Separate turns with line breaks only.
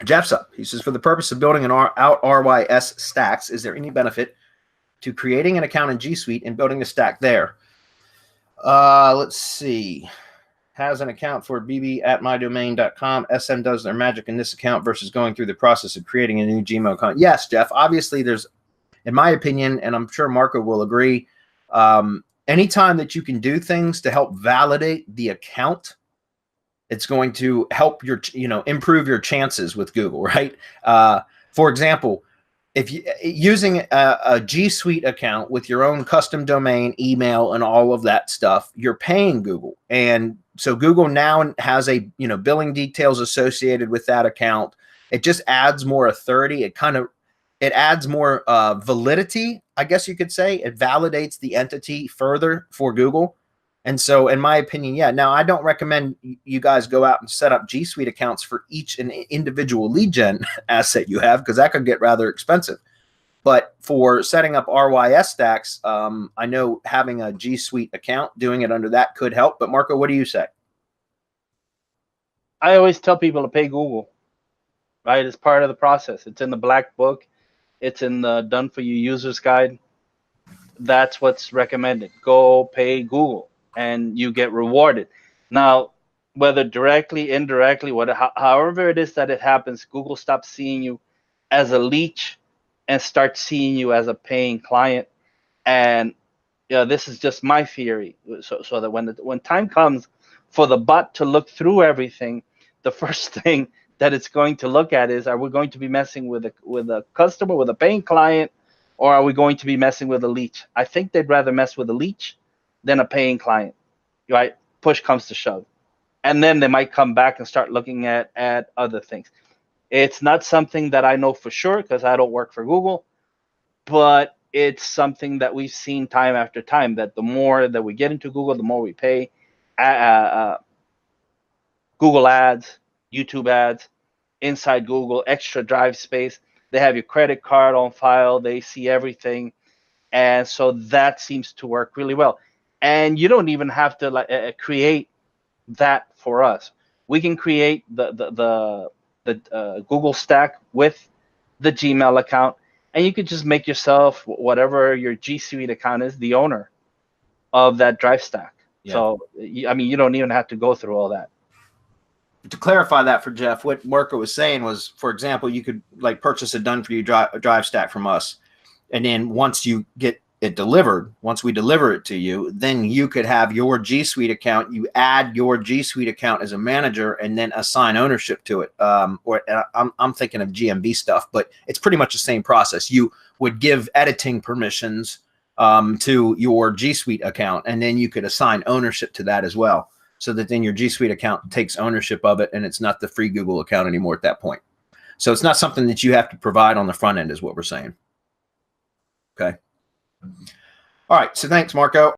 Jeff's up. He says, for the purpose of building out RYS stacks, is there any benefit to creating an account in GSuite and building a stack there? Let's see. Has an account for bb at mydomain.com. SM does their magic in this account versus going through the process of creating a new Gmail account. Yes, Jeff. Obviously, there's, in my opinion, and I'm sure Marco will agree, anytime that you can do things to help validate the account, it's going to help your, improve your chances with Google, right? For example, if you using a GSuite account with your own custom domain, email, and all of that stuff, you're paying Google. And so Google now has a, billing details associated with that account. It just adds more authority. It adds more validity, I guess you could say. It validates the entity further for Google. And so in my opinion, yeah. Now, I don't recommend you guys go out and set up GSuite accounts for each and individual lead gen asset you have, because that could get rather expensive. But for setting up RYS stacks, I know having a GSuite account, doing it under that could help. But Marco, what do you say?
I always tell people to pay Google, right? It's part of the process. It's in the black book. It's in the done for you users guide. That's what's recommended. Go pay Google and you get rewarded. Now, whether directly, indirectly, however it is that it happens, Google stops seeing you as a leech and starts seeing you as a paying client. And this is just my theory. So that when time comes for the bot to look through everything, the first thing that it's going to look at is, are we going to be messing with a customer, with a paying client, or are we going to be messing with a leech? I think they'd rather mess with a leech than a paying client, right? Push comes to shove. And then they might come back and start looking at other things. It's not something that I know for sure because I don't work for Google, but it's something that we've seen time after time, that the more that we get into Google, the more we pay. Google ads, YouTube ads, inside Google, extra drive space. They have your credit card on file. They see everything. And so that seems to work really well. And you don't even have to create that for us. We can create the Google stack with the Gmail account, and you could just make yourself, whatever your GSuite account is, the owner of that drive stack. Yeah. So, I mean, you don't even have to go through all that.
To clarify that for Jeff, what Marco was saying was, for example, you could purchase a done for you drive stack from us. And then once you get it delivered, once we deliver it to you, then you could have your GSuite account. You add your GSuite account as a manager and then assign ownership to it. Or I'm thinking of GMB stuff, but it's pretty much the same process. You would give editing permissions to your GSuite account, and then you could assign ownership to that as well, so that then your GSuite account takes ownership of it, and it's not the free Google account anymore at that point. So it's not something that you have to provide on the front end, is what we're saying. Okay. All right. So thanks, Marco.